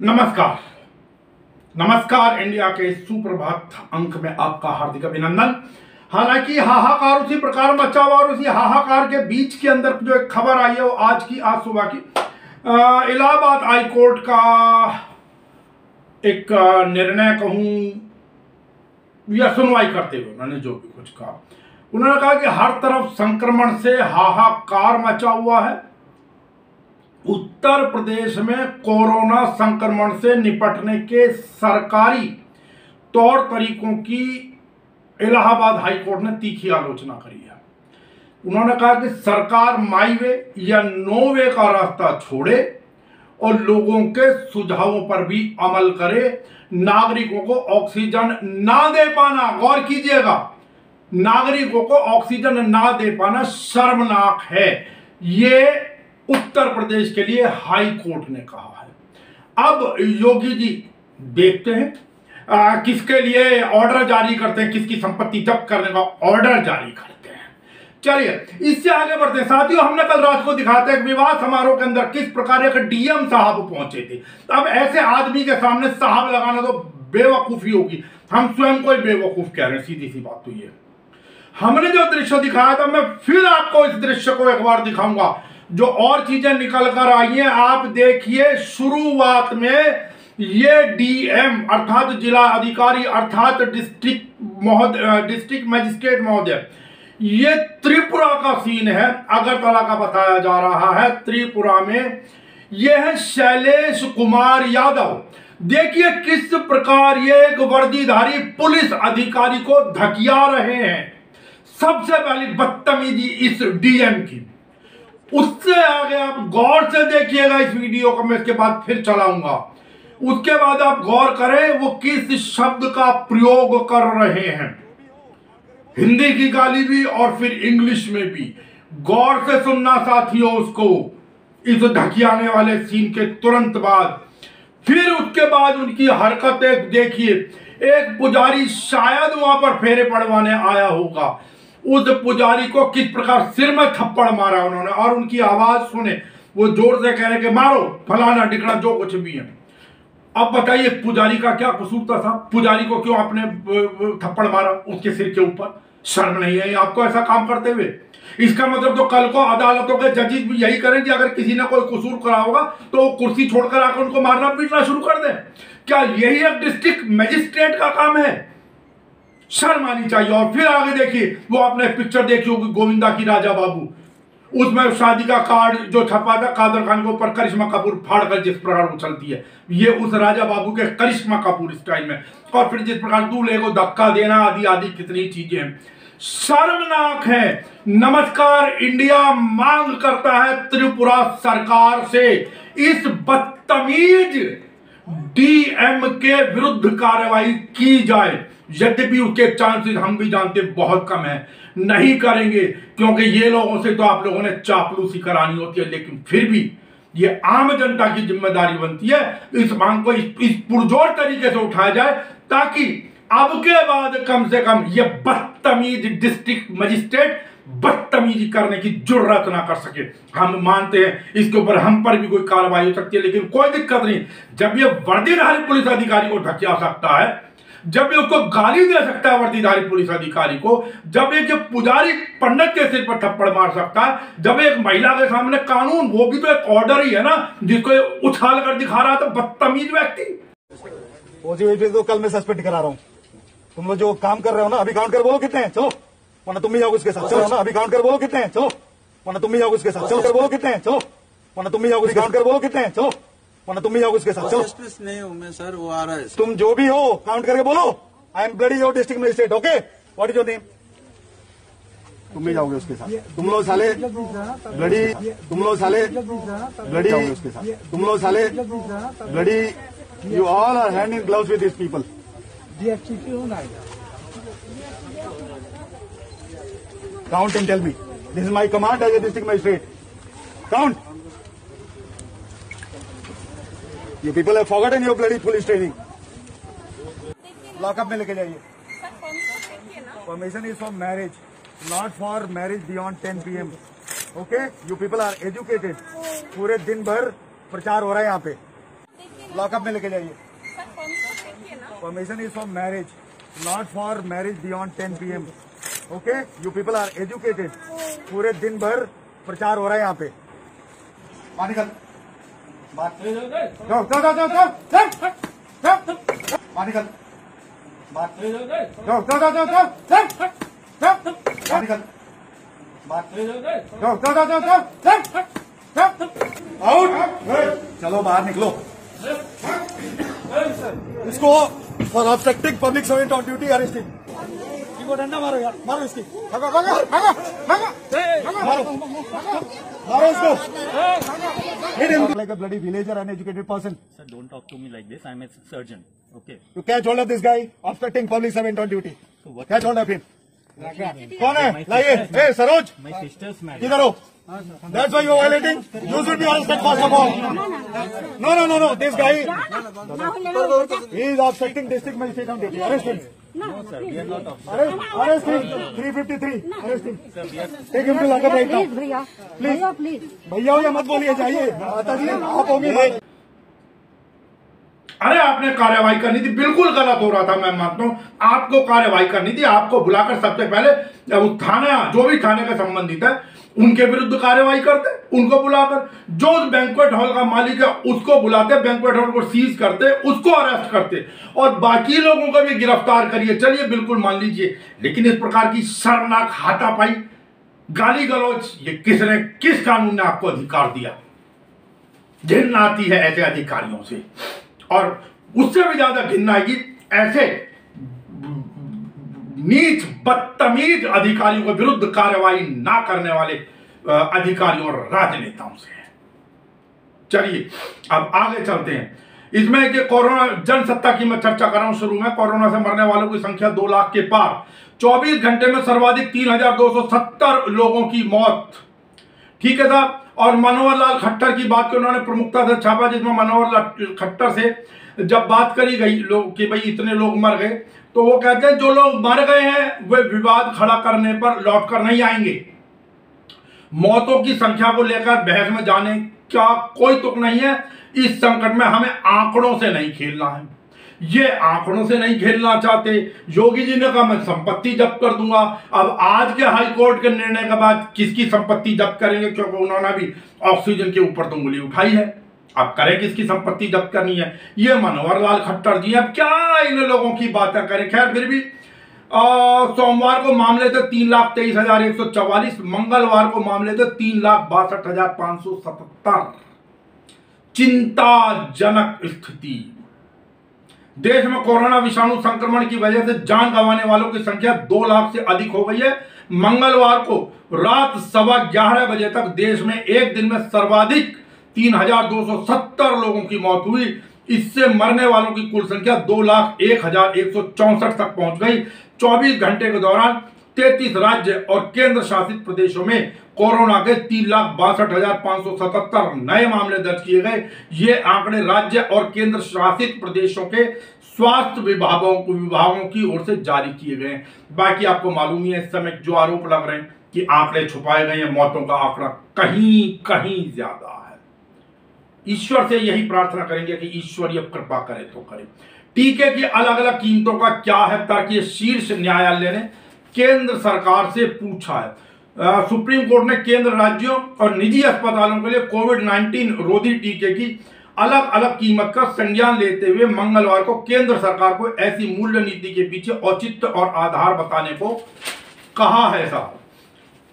नमस्कार नमस्कार। इंडिया के सुप्रभात अंक में आपका हार्दिक अभिनंदन। हालांकि हाहाकार उसी प्रकार मचा हुआ और उसी हाहाकार के बीच के अंदर जो एक खबर आई है वो आज सुबह की इलाहाबाद हाई कोर्ट का एक निर्णय कहूं या सुनवाई करते हुए उन्होंने जो भी कुछ कहा, उन्होंने कहा कि हर तरफ संक्रमण से हाहाकार मचा हुआ है। उत्तर प्रदेश में कोरोना संक्रमण से निपटने के सरकारी तौर तरीकों की इलाहाबाद हाई कोर्ट ने तीखी आलोचना करी है। उन्होंने कहा कि सरकार माई वे या नो वे का रास्ता छोड़े और लोगों के सुझावों पर भी अमल करे। नागरिकों को ऑक्सीजन ना दे पाना, गौर कीजिएगा, नागरिकों को ऑक्सीजन ना दे पाना शर्मनाक है। ये उत्तर प्रदेश के लिए हाई कोर्ट ने कहा है। अब योगी जी देखते हैं किसके लिए ऑर्डर जारी करते हैं, किसकी संपत्ति जब्त करने का ऑर्डर जारी करते हैं। चलिए इससे आगे बढ़ते हैं। साथियों, हमने कल रात को दिखाया था एक विवाह समारोह के अंदर किस प्रकार एक डीएम साहब पहुंचे थे। अब ऐसे आदमी के सामने साहब लगाना तो बेवकूफी होगी, हम स्वयं को ही बेवकूफ कह रहे हैं। सीधी सी बात तो ये, हमने जो दृश्य दिखाया था मैं फिर आपको इस दृश्य को एक बार दिखाऊंगा। जो और चीजें निकल कर आई हैं आप देखिए। शुरुआत में ये डीएम अर्थात जिला अधिकारी अर्थात डिस्ट्रिक्ट मजिस्ट्रेट महोदय, ये त्रिपुरा का सीन है, अगरतला का बताया जा रहा है। त्रिपुरा में ये है शैलेश कुमार यादव। देखिए किस प्रकार ये एक वर्दीधारी पुलिस अधिकारी को धकिया रहे हैं। सबसे पहली बदतमीजी इस डीएम की। उससे आगे आप गौर से देखिएगा इस वीडियो को, मैं इसके बाद फिर चलाऊंगा। उसके बाद आप गौर करें वो किस शब्द का प्रयोग कर रहे हैं, हिंदी की गाली भी और फिर इंग्लिश में भी। गौर से सुनना साथियों उसको, इस धकियाने वाले सीन के तुरंत बाद। फिर उसके बाद उनकी हरकतें देखिए। एक पुजारी शायद वहां पर फेरे पड़वाने आया होगा, उस पुजारी को किस प्रकार सिर में थप्पड़ मारा उन्होंने, और उनकी आवाज सुने वो जोर से कह रहे कि मारो फलाना टिकड़ा जो कुछ भी है। अब बताइए पुजारी का क्या कसूर था? पुजारी को क्यों आपने थप्पड़ मारा उसके सिर के ऊपर? शर्म नहीं है आपको ऐसा काम करते हुए? इसका मतलब तो कल को अदालतों के जजेस भी यही करें कि अगर किसी ने कोई कसूर करा होगा तो वो कुर्सी छोड़कर आकर उनको मारना पीटना शुरू कर दें। क्या यही एक डिस्ट्रिक्ट मजिस्ट्रेट का काम है? शर्म आनी चाहिए। और फिर आगे देखिए, वो आपने पिक्चर देखी होगी गोविंदा की राजा बाबू, उसमें शादी का कार्ड जो छपा था कादर खान के ऊपर करिश्मा कपूर फाड़कर जिस प्रकार उछलती है, ये उस राजा बाबू के करिश्मा कपूर स्टाइल में। और फिर जिस प्रकार दूल्हे को धक्का देना आदि आदि कितनी चीजें हैं, शर्मनाक है। नमस्कार इंडिया मांग करता है त्रिपुरा सरकार से इस बदतमीज डीएम के विरुद्ध कार्रवाई की जाए। यद्यपि उसके चांसेस हम भी जानते बहुत कम है, नहीं करेंगे क्योंकि ये लोगों से तो आप लोगों ने चापलूसी करानी होती है, लेकिन फिर भी ये आम जनता की जिम्मेदारी बनती है इस मांग को इस पुरजोर तरीके से उठाया जाए ताकि अब के बाद कम से कम ये बदतमीज डिस्ट्रिक्ट मजिस्ट्रेट बदतमीजी करने की जुर्रत ना कर सके। हम मानते हैं इसके ऊपर हम पर भी कोई कार्रवाई हो सकती है, लेकिन कोई दिक्कत नहीं। जब ये वर्दीधारी पुलिस अधिकारी को धकिया सकता है, जब ये उसको गाली दे सकता है वर्दीधारी पुलिस अधिकारी को, जब एक पुजारी पंडित के सिर पर थप्पड़ मार सकता है, जब एक महिला के सामने कानून, वो भी तो एक ऑर्डर ही है ना, जिसको उछाल कर दिखा रहा था बदतमीज व्यक्ति। तो कल मैं सस्पेंड करा रहा हूँ। तुम लोग जो काम कर रहे हो ना, अभी काउंट कर बोलो कितने हैं, चलो, वरना तुम भी जाओगे उसके साथ। चलो ना, अभी काउंट कर बोलो कितने हैं, चलो, वरना तुम भी जाओगे उसके साथ। चलो कर बोलो कितने हैं, चलो, वरना तुम भी जाओगे। काउंट कर बोलो कितने हैं, चलो, वरना तुम भी जाओगे उसके साथ। चलो नहीं हूँ मैं सर, वो आ रहा है। तुम जो भी हो काउंट करके बोलो। I am bloody your district magistrate, okay? What is your name? तुम भी जाओगे उसके साथ। तुम लोग साले ब्लडी, तुम लोग साले ब्लडी उसके साथ। तुम लोग साले bloody, you all are hand in gloves with this people. Count and tell me. This is my command as a district magistrate. Count. You people have forgotten your bloody police training. Lockup में लेके जाइए. Permission is for marriage, not for marriage beyond 10 PM. Okay? You people are educated. पूरे दिन भर प्रचार हो रहा है यहाँ पे. लॉकअप में लेके जाइए। Permission is for marriage, not for marriage beyond 10 PM। Okay, you people are educated. पूरे दिन भर प्रचार हो रहा है यहाँ पे। बाहर निकल, जाओ जाओ जाओ जाओ जाओ बाहर निकल, जाओ जाओ जाओ जाओ जाओ बाहर निकल, जाओ जाओ जाओ जाओ आउट। चलो बाहर निकलो। इसको for obstructing public servant on duty arresting. इनको डंडा मारो यार, मारो इसकी, भागो भागो भागो भागो, मारो मारो इसको। Like a bloody villager, uneducated person. Sir, don't talk to me like this. I'm a surgeon. Okay. You catch hold of this guy, obstructing public servant on duty. So what? Catch hold of him. कौन है? लाइए। Hey, Saroj, My sister's married. किधर हो? That's why you're violating. You should be arrested first of all. No. This guy, he is obstructing district magistrate on duty. Arrest him. No, sir. We are not officers. Arrest him. 353. Arrest him. Sir, we are. Take him to lockup right now. भैया please भैया हो या मत बोलिए, जाइए। माता जी, आप होंगे। अरे आपने कार्यवाही करनी थी, बिल्कुल गलत हो रहा था, मैं मानता हूं। आपको कार्यवाही करनी थी, आपको बुलाकर सबसे पहले थाना, जो भी थाने का संबंधित है उनके विरुद्ध कार्यवाही करते, उनको बुलाकर। जो बैंक्वेट हॉल का मालिक है उसको बुलाते, बैंक्वेट हॉल को सीज करते, उसको अरेस्ट करते और बाकी लोगों को भी गिरफ्तार करिए। चलिए बिल्कुल मान लीजिए, लेकिन इस प्रकार की शर्मनाक हाथापाई, गाली गलौज, ये किसने, किस कानून ने आपको अधिकार दिया? घिन आती है ऐसे अधिकारियों से, और उससे भी ज्यादा घिन आएगी ऐसे नीच बदतमीज अधिकारियों के विरुद्ध कार्रवाई ना करने वाले अधिकारियों और राजनेताओं से। चलिए अब आगे चलते हैं। इसमें कि कोरोना जनसत्ता की मैं चर्चा कर रहा हूं। शुरू में कोरोना से मरने वालों की संख्या 2 लाख के पार, 24 घंटे में सर्वाधिक 3270 लोगों की मौत। ठीक है साहब। और मनोहर लाल खट्टर की बात को उन्होंने प्रमुखता से छापा, जिसमें मनोहर लाल खट्टर से जब बात करी गई लोग कि भाई इतने लोग मर गए, तो वो कहते हैं जो लोग मर गए हैं वे विवाद खड़ा करने पर लौटकर नहीं आएंगे। मौतों की संख्या को लेकर बहस में जाने का कोई तुक नहीं है। इस संकट में हमें आंकड़ों से नहीं खेलना है। ये आंकड़ों से नहीं खेलना चाहते। योगी जी ने कहा मैं संपत्ति जब्त कर दूंगा। अब आज के हाई कोर्ट के निर्णय के बाद किसकी संपत्ति जब्त करेंगे, क्योंकि उन्होंने भी ऑक्सीजन के ऊपर तो उंगली उठाई है। अब करें किसकी संपत्ति जब्त करनी है, ये मनोहर लाल खट्टर जी। अब क्या इन लोगों की बातें करें। खैर फिर भी सोमवार को मामले थे 3,23,144, मंगलवार को मामले थे 3,62,577। चिंताजनक स्थिति। देश में कोरोना विषाणु संक्रमण की वजह से जान गंवाने वालों की संख्या 2 लाख से अधिक हो गई है। मंगलवार को रात 11:15 बजे तक देश में एक दिन में सर्वाधिक 3,270 लोगों की मौत हुई। इससे मरने वालों की कुल संख्या 2,01,164 तक पहुंच गई। 24 घंटे के दौरान 33 राज्य और केंद्र शासित प्रदेशों में कोरोना के 3,62,577 नए मामले दर्ज किए गए। ये आंकड़े राज्य और केंद्र शासित प्रदेशों के स्वास्थ्य विभागों की ओर से जारी किए गए हैं। बाकी आपको मालूम ही है, इस समय जो आरोप लग रहे हैं कि आंकड़े छुपाए गए हैं, मौतों का आंकड़ा कहीं ज्यादा है। ईश्वर से यही प्रार्थना करेंगे कि ईश्वरीय कृपा करे तो करे। टीके की अलग अलग कीमतों का क्या है तर्क, ये शीर्ष न्यायालय ने केंद्र सरकार से पूछा है। सुप्रीम कोर्ट ने केंद्र राज्यों और निजी अस्पतालों के लिए कोविड-19 रोधी टीके की अलग अलग कीमत का संज्ञान लेते हुए मंगलवार को केंद्र सरकार को ऐसी मूल्य नीति के पीछे औचित्य और आधार बताने को कहा है। साहब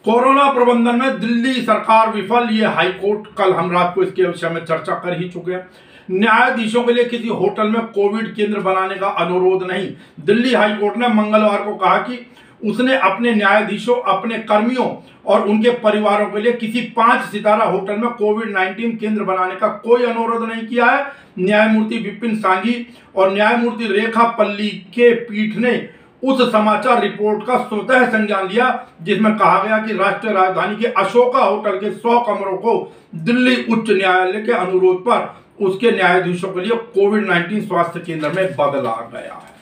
कोरोना प्रबंधन में दिल्ली सरकार विफल, ये हाईकोर्ट, कल हम रात को इसके विषय में चर्चा कर ही चुके हैं। न्यायाधीशों के लिए किसी होटल में कोविड केंद्र बनाने का अनुरोध नहीं। दिल्ली हाईकोर्ट ने मंगलवार को कहा कि उसने अपने न्यायाधीशों, अपने कर्मियों और उनके परिवारों के लिए किसी 5 सितारा होटल में कोविड-19 केंद्र बनाने का कोई अनुरोध नहीं किया है। न्यायमूर्ति विपिन सांघी और न्यायमूर्ति रेखा पल्ली के पीठ ने उस समाचार रिपोर्ट का स्वतः संज्ञान लिया जिसमें कहा गया कि राष्ट्रीय राजधानी के अशोका होटल के 100 कमरों को दिल्ली उच्च न्यायालय के अनुरोध पर उसके न्यायाधीशों के लिए कोविड-19 स्वास्थ्य केंद्र में बदला गया है।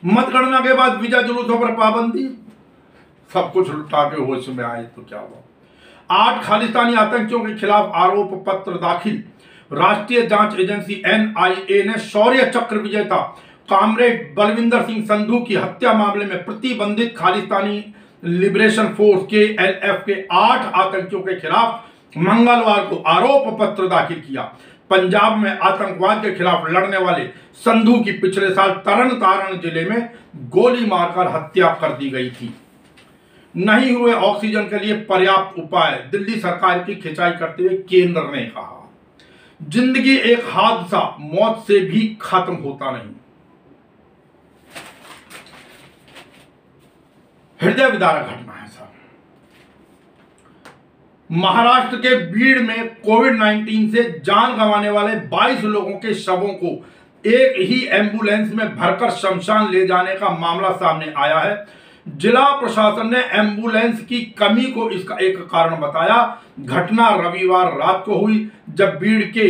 मतगणना के बाद वीजा जुलूसों पर पाबंदी, सब कुछ उल्टा के होश में आए तो क्या हुआ। 8 खालिस्तानी आतंकियों के खिलाफ आरोप पत्र दाखिल। राष्ट्रीय जांच एजेंसी NIA ने शौर्य चक्र विजेता कॉमरेड बलविंदर सिंह संधू की हत्या मामले में प्रतिबंधित खालिस्तानी लिबरेशन फोर्स KLF के 8 आतंकियों के खिलाफ मंगलवार को आरोप पत्र दाखिल किया। पंजाब में आतंकवाद के खिलाफ लड़ने वाले संधू की पिछले साल तरन तारण जिले में गोली मारकर हत्या कर दी गई थी। नहीं हुए ऑक्सीजन के लिए पर्याप्त उपाय, दिल्ली सरकार की खिंचाई करते हुए केंद्र ने कहा। जिंदगी एक हादसा, मौत से भी खत्म होता नहीं। हृदय विदारक घटना है साहब। महाराष्ट्र के बीड़ में कोविड-19 से जान गंवाने वाले 22 लोगों के शवों को एक ही एम्बुलेंस में भरकर शमशान ले जाने का मामला सामने आया है। जिला प्रशासन ने एम्बुलेंस की कमी को इसका एक कारण बताया। घटना रविवार रात को हुई, जब बीड़ के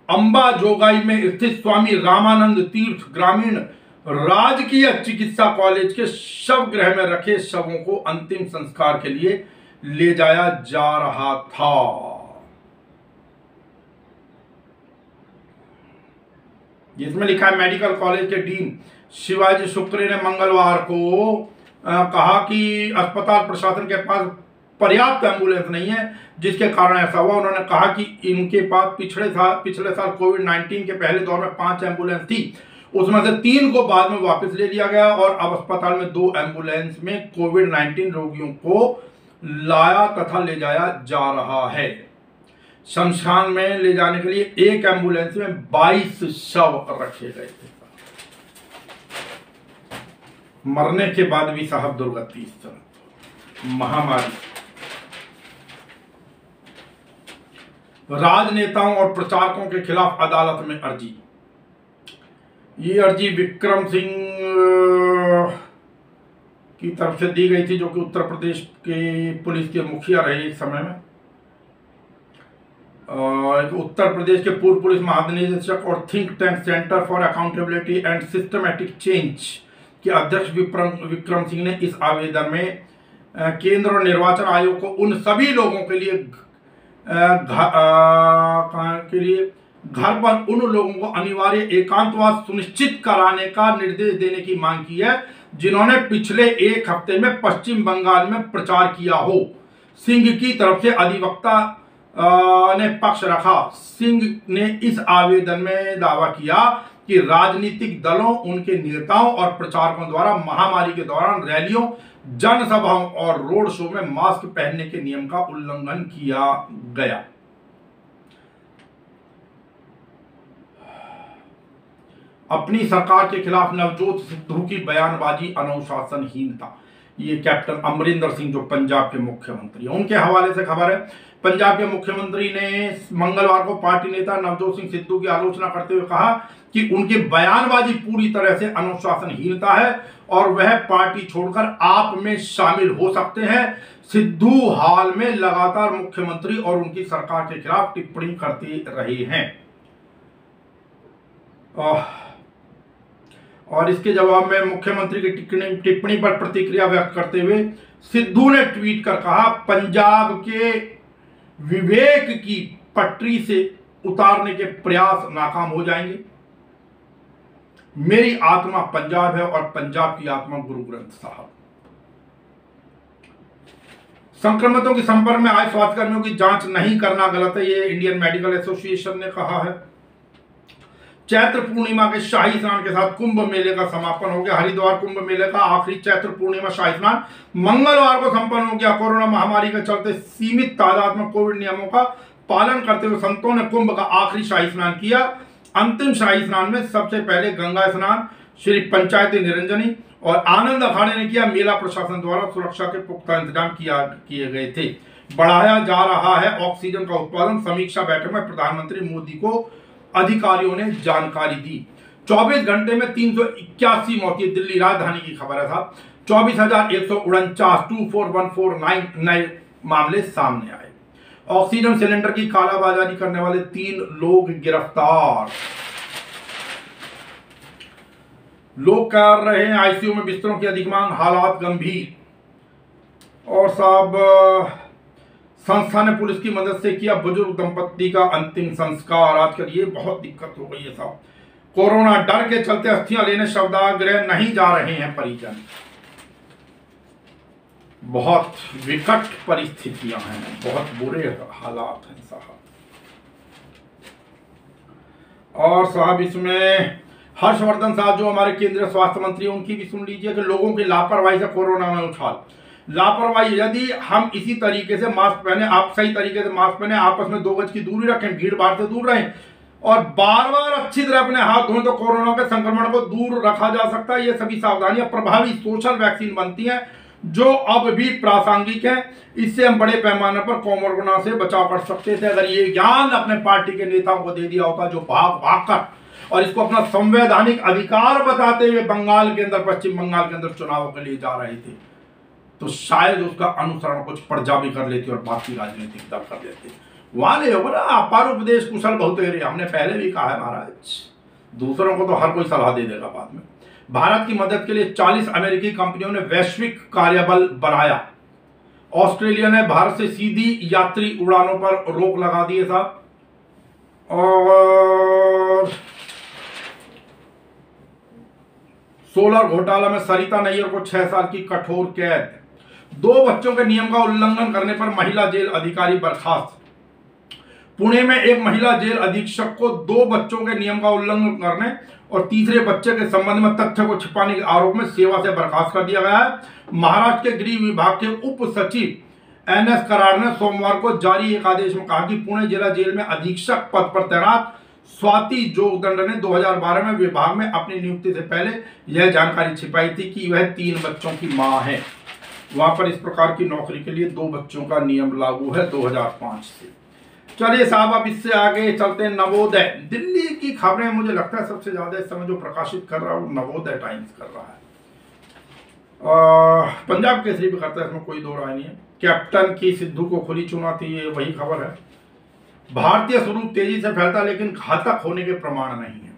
अंबा जोगाई में स्थित स्वामी रामानंद तीर्थ ग्रामीण राजकीय चिकित्सा कॉलेज के शव गृह में रखे शवों को अंतिम संस्कार के लिए ले जाया जा रहा था। जिसमें लिखा है, मेडिकल कॉलेज के डीन शिवाजी शुक्रे ने मंगलवार को कहा कि अस्पताल प्रशासन के पास पर्याप्त एम्बुलेंस नहीं है, जिसके कारण ऐसा हुआ। उन्होंने कहा कि इनके पास पिछले साल कोविड-19 के पहले दौर में 5 एम्बुलेंस थी, उसमें से 3 को बाद में वापस ले लिया गया और अब अस्पताल में 2 एम्बुलेंस में कोविड-19 रोगियों को लाया तथा ले जाया जा रहा है। शमशान में ले जाने के लिए एक एम्बुलेंस में 22 शव रखे गए थे। मरने के बाद भी साहब दुर्गति, इस तरह महामारी। राजनेताओं और प्रचारकों के खिलाफ अदालत में अर्जी। ये अर्जी विक्रम सिंह की तरफ से दी गई थी, जो कि उत्तर प्रदेश के पुलिस के मुखिया रहे एक समय में। उत्तर प्रदेश के पूर्व पुलिस महानिदेशक और think tank centre for accountability and systematic change के अध्यक्ष विक्रम सिंह ने इस आवेदन में केंद्र और निर्वाचन आयोग को उन सभी लोगों के लिए घर पर उन लोगों को अनिवार्य एकांतवास सुनिश्चित कराने का निर्देश देने की मांग की है, जिन्होंने पिछले एक हफ्ते में पश्चिम बंगाल में प्रचार किया हो। सिंह की तरफ से अधिवक्ता ने पक्ष रखा। सिंह ने इस आवेदन में दावा किया कि राजनीतिक दलों, उनके नेताओं और प्रचारकों द्वारा महामारी के दौरान रैलियों, जनसभाओं और रोड शो में मास्क पहनने के नियम का उल्लंघन किया गया। अपनी सरकार के खिलाफ नवजोत सिद्धू की बयानबाजी अनुशासनहीनता। ये कैप्टन अमरिंदर सिंह, जो पंजाब के मुख्यमंत्री हैं, उनके हवाले से खबर है। पंजाब के मुख्यमंत्री ने मंगलवार को पार्टी नेता नवजोत सिंह सिद्धू की आलोचना करते हुए कहा कि उनकी बयानबाजी पूरी तरह से अनुशासनहीनता है और वह पार्टी छोड़कर आप में शामिल हो सकते हैं। सिद्धू हाल में लगातार मुख्यमंत्री और उनकी सरकार के खिलाफ टिप्पणी करते रहे हैं और इसके जवाब में मुख्यमंत्री की टिप्पणी पर प्रतिक्रिया व्यक्त करते हुए सिद्धू ने ट्वीट कर कहा, पंजाब के विवेक की पटरी से उतारने के प्रयास नाकाम हो जाएंगे। मेरी आत्मा पंजाब है और पंजाब की आत्मा गुरु ग्रंथ साहब। संक्रमितों के संपर्क में आए स्वास्थ्यकर्मियों की जांच नहीं करना गलत है, ये इंडियन मेडिकल एसोसिएशन ने कहा है। चैत्र पूर्णिमा के शाही स्नान के साथ कुंभ मेले का समापन हो गया। हरिद्वार कुंभ मेले का आखिरी चैत्र पूर्णिमा शाही स्नान मंगलवार को संपन्न हो गया। कोरोना महामारी के चलते सीमित तादाद में कोविड नियमों का पालन करते हुए संतों ने कुंभ का आखिरी शाही स्नान किया। अंतिम शाही स्नान में सबसे पहले गंगा स्नान श्री पंचायती निरंजनी और आनंद अखाड़े ने किया। मेला प्रशासन द्वारा सुरक्षा के पुख्ता इंतजाम किए गए थे। बढ़ाया जा रहा है ऑक्सीजन का उत्पादन। समीक्षा बैठक में प्रधानमंत्री मोदी को अधिकारियों ने जानकारी दी। 24 घंटे में 381 मौतें, दिल्ली राजधानी की खबर है साहब। 24,149 नए मामले सामने आए। ऑक्सीजन सिलेंडर की कालाबाजारी करने वाले 3 लोग गिरफ्तार। लोग कर रहे हैं आईसीयू में बिस्तरों की अधिक मांग, हालात गंभीर। और साहब संस्था ने पुलिस की मदद से किया बुजुर्ग दंपत्ति का अंतिम संस्कार। आजकल ये बहुत दिक्कत हो गई है साहब, कोरोना डर के चलते अस्थियां लेने शवदाह गृह नहीं जा रहे हैं परिजन। बहुत विकट परिस्थितियां हैं, बहुत बुरे हालात हैं साहब। और साहब इसमें हर्षवर्धन साहब जो हमारे केंद्रीय स्वास्थ्य मंत्री, उनकी भी सुन लीजिए कि लोगों की लापरवाही से कोरोना में उछाल। लापरवाही, यदि हम इसी तरीके से मास्क पहने, आप सही तरीके से मास्क पहने, आपस में 2 गज की दूरी रखें, भीड़ भाड़ से दूर रहें और बार बार अच्छी तरह अपने हाथ धोएं, तो कोरोना के संक्रमण को दूर रखा जा सकता है। ये सभी सावधानियां प्रभावी सोशल वैक्सीन बनती हैं जो अब भी प्रासंगिक है। इससे हम बड़े पैमाने पर कोरोना से बचाव कर सकते थे। अगर ये ज्ञान अपने पार्टी के नेताओं को दे दिया होता जो भाग भाग कर और इसको अपना संवैधानिक अधिकार बताते हुए बंगाल के अंदर, पश्चिम बंगाल के अंदर चुनावों के लिए जा रहे थे, तो शायद उसका अनुसरण कुछ प्रजा भी कर लेती और बाकी राजनीतिक दल कर लेते। वहां नहीं होगा ना, अपार उपदेश कुशल बहुत हमने पहले भी कहा है महाराज, दूसरों को तो हर कोई सलाह दे देगा बाद में। भारत की मदद के लिए 40 अमेरिकी कंपनियों ने वैश्विक कार्यबल बनाया। ऑस्ट्रेलिया ने भारत से सीधी यात्री उड़ानों पर रोक लगा दी है साहब। और सोलर घोटाला में सरिता नैयर को 6 साल की कठोर कैद। 2 बच्चों के नियम का उल्लंघन करने पर महिला जेल अधिकारी बर्खास्त। पुणे में एक महिला जेल अधीक्षक को 2 बच्चों के नियम का उल्लंघन करने और तीसरे बच्चे के संबंध में तथ्य को छिपाने के आरोप में सेवा से बर्खास्त कर दिया गया है। महाराष्ट्र के गृह विभाग के उप सचिव NS करार ने सोमवार को जारी एक आदेश में कहा कि पुणे जिला जेल में अधीक्षक पद पर तैनात स्वाति जोगदंड ने 2012 में विभाग में अपनी नियुक्ति से पहले यह जानकारी छिपाई थी कि वह 3 बच्चों की मां है। वहां पर इस प्रकार की नौकरी के लिए 2 बच्चों का नियम लागू है 2005 से। चलिए साहब, अब इससे आगे चलते हैं। नवोदय दिल्ली की खबरें मुझे लगता है सबसे ज्यादा इस समय जो प्रकाशित कर रहा है वो नवोदय टाइम्स कर रहा है। पंजाब केसरी भी करता है, इसमें कोई दो राय नहीं है। कैप्टन की सिद्धू को खुली चुनौती, ये वही खबर है। भारतीय स्वरूप तेजी से फैलता लेकिन घातक होने के प्रमाण नहीं है।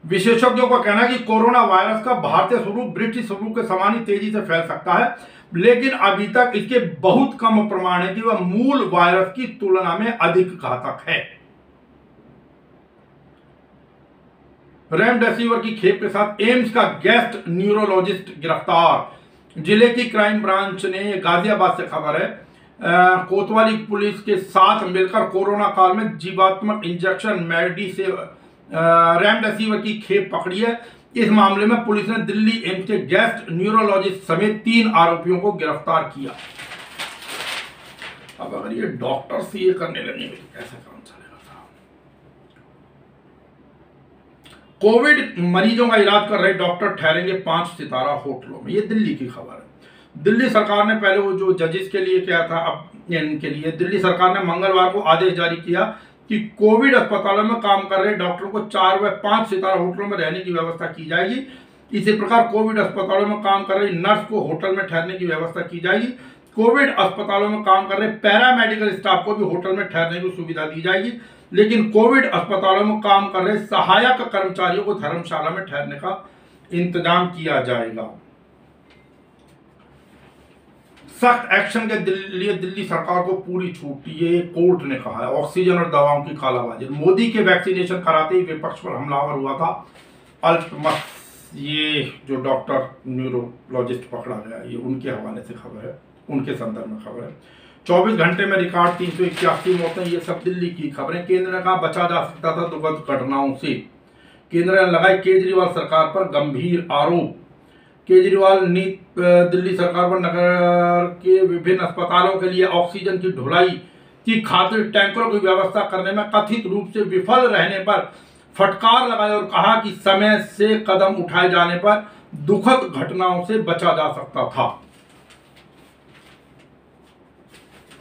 विशेषज्ञों का कहना है कि कोरोना वायरस का भारतीय स्वरूप ब्रिटिश स्वरूप के समान ही तेजी से फैल सकता है, लेकिन अभी तक इसके बहुत कम प्रमाण है कि वह मूल वायरस की तुलना में अधिक घातक है। रेमडेसिविर की खेप के साथ एम्स का गेस्ट न्यूरोलॉजिस्ट गिरफ्तार। जिले की क्राइम ब्रांच ने, गाजियाबाद से खबर है, कोतवाली पुलिस के साथ मिलकर कोरोना काल में जीवात्मक इंजेक्शन मेडी से रेमडेसिविर की खेप पकड़ी है। इस मामले में पुलिस ने दिल्ली एम्स के गेस्ट न्यूरोलॉजिस्ट समेत 3 आरोपियों को गिरफ्तार किया। अब अगर ये डॉक्टर से ये करने लगे तो कैसे काम चलेगा साहब? कोविड मरीजों का इलाज कर रहे डॉक्टर ठहरेंगे 5 सितारा होटलों में, ये दिल्ली की खबर है। दिल्ली सरकार ने पहले वो जो जजेस के लिए किया था, अब इनके लिए दिल्ली सरकार ने मंगलवार को आदेश जारी किया कि कोविड अस्पतालों में काम कर रहे डॉक्टरों को 4 व 5 सितारा होटलों में रहने की व्यवस्था की जाएगी। इसी प्रकार कोविड अस्पतालों में काम कर रही नर्स को होटल में ठहरने की व्यवस्था की जाएगी। कोविड अस्पतालों में काम कर रहे पैरामेडिकल स्टाफ को भी होटल में ठहरने की सुविधा दी जाएगी, लेकिन कोविड अस्पतालों में काम कर रहे सहायक कर्मचारियों को धर्मशाला में ठहरने का इंतजाम किया जाएगा। सख्त एक्शन के लिए दिल्ली सरकार को पूरी छूट, ये कोर्ट ने कहा है। ऑक्सीजन और दवाओं की कालाबाजारी। मोदी के वैक्सीनेशन कराते ही विपक्ष पर हमलावर हुआ था अल्पमत, ये जो डॉक्टर न्यूरोलॉजिस्ट पकड़ा गया, ये उनके हवाले से खबर है, उनके संदर्भ में खबर है। 24 घंटे में रिकॉर्ड 381 मौतें, ये सब दिल्ली की खबरें। केंद्र ने कहा बचा जा सकता था दुखद घटनाओं से। केंद्र ने लगाए केजरीवाल सरकार पर गंभीर आरोप। केजरीवाल ने दिल्ली सरकार पर नगर के विभिन्न अस्पतालों के लिए ऑक्सीजन की ढुलाई की खातिर टैंकरों की व्यवस्था करने में कथित रूप से विफल रहने पर फटकार लगाई और कहा कि समय से कदम उठाए जाने पर दुखद घटनाओं से बचा जा सकता था।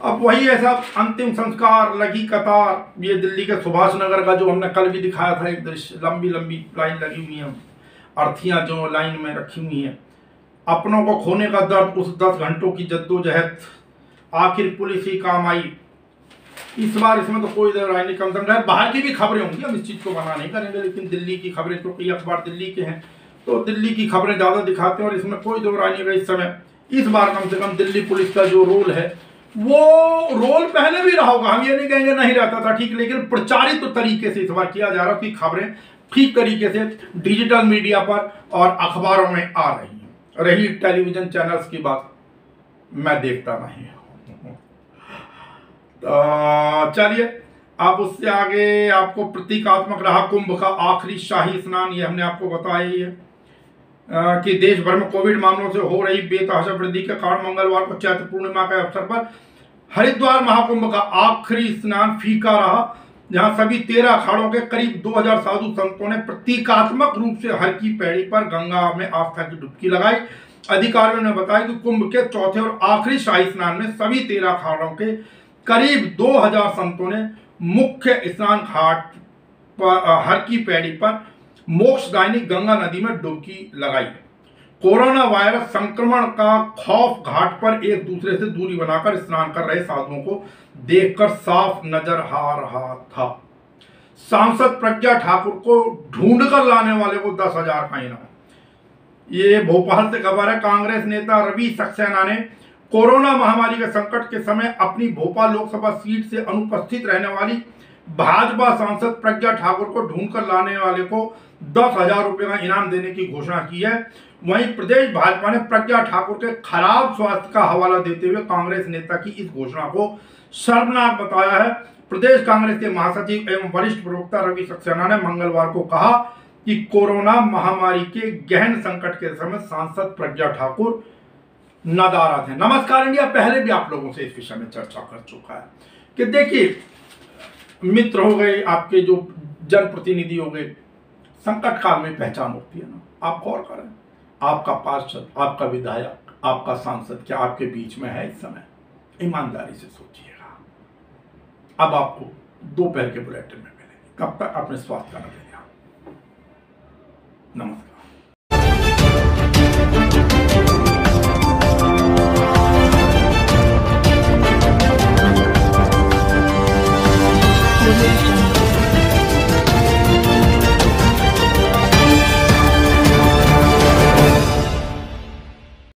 अब वही ऐसा अंतिम संस्कार, लगी कतार। ये दिल्ली के सुभाष नगर का जो हमने कल भी दिखाया था एक दृश्य, लंबी लंबी लाइन लगी हुई है, अर्थियां जो लाइन में रखी हुई हैं। अपनों को खोने का दर्द, उस 10 घंटों की जद्दोजहद, आखिर पुलिस ही काम आई। इस बार इसमें तो कोई राय नहीं, कम से कम बाहर की भी खबरें होंगी, हम इस चीज को मना नहीं करेंगे, लेकिन दिल्ली की खबरें, क्योंकि अखबार दिल्ली के हैं तो दिल्ली की खबरें ज्यादा दिखाते हैं और इसमें कोई दो राय नहीं है। इस समय इस बार कम से कम दिल्ली पुलिस का जो रोल है वो रोल पहले भी रहा होगा, हम ये नहीं कहेंगे नहीं रहता था, ठीक, लेकिन प्रचारित तरीके से इस बार किया जा रहा है कि खबरें ठीक तरीके से डिजिटल मीडिया पर और अखबारों में आ रही हैं। रही टेलीविजन चैनल्स की बात, मैं देखता नहीं हूं। तो चलिए, अब उससे आगे आपको प्रतीकात्मक रहा कुंभ का आखिरी शाही स्नान, ये हमने आपको बताया ही है कि देश भर में कोविड मामलों से हो रही बेतहाशा वृद्धि के कारण मंगलवार को चैत्र पूर्णिमा के अवसर पर हरिद्वार महाकुंभ का आखिरी स्नान फीका रहा, जहां सभी 13 अखाड़ों के करीब 2000 साधु संतों ने प्रतीकात्मक रूप से हर की पैड़ी पर गंगा में आस्था की डुबकी लगाई। अधिकारियों ने बताया कि कुंभ के चौथे और आखिरी शाही स्नान में सभी 13 अखाड़ों के करीब 2000 संतों ने मुख्य स्नान घाट पर हर की पैड़ी पर मोक्षदायिनी गंगा नदी में डुबकी लगाई। कोरोना वायरस संक्रमण का खौफ घाट पर एक दूसरे से दूरी बनाकर स्नान कर रहे साधुओं को देखकर साफ नजर आ रहा था। सांसद प्रज्ञा ठाकुर को ढूंढकर लाने वाले को 10,000 का इनाम। ये भोपाल से खबर है। कांग्रेस नेता रवि सक्सेना ने कोरोना महामारी के संकट के समय अपनी भोपाल लोकसभा सीट से अनुपस्थित रहने वाली भाजपा सांसद प्रज्ञा ठाकुर को ढूंढकर लाने वाले को 10,000 रुपए का इनाम देने की घोषणा की है। वहीं प्रदेश भाजपा ने प्रज्ञा ठाकुर के खराब स्वास्थ्य का हवाला देते हुए कांग्रेस नेता की इस घोषणा को शर्मनाक बताया है। प्रदेश कांग्रेस के महासचिव एवं वरिष्ठ प्रवक्ता रवि सक्सेना ने मंगलवार को कहा कि कोरोना महामारी के गहन संकट के समय सांसद प्रज्ञा ठाकुर नदारा थे। नमस्कार इंडिया पहले भी आप लोगों से इस विषय में चर्चा कर चुका है कि देखिए, मित्र हो गए, आपके जो जनप्रतिनिधि हो गए, संकट काल में पहचान होती है ना। आप गौर करें, आपका पार्षद, आपका विधायक, आपका सांसद क्या आपके बीच में है इस समय? ईमानदारी से सोचिएगा। अब आपको दोपहर के बुलेटिन में मिलेंगे। कब तक अपने स्वास्थ्य का ध्यान। नमस्कार।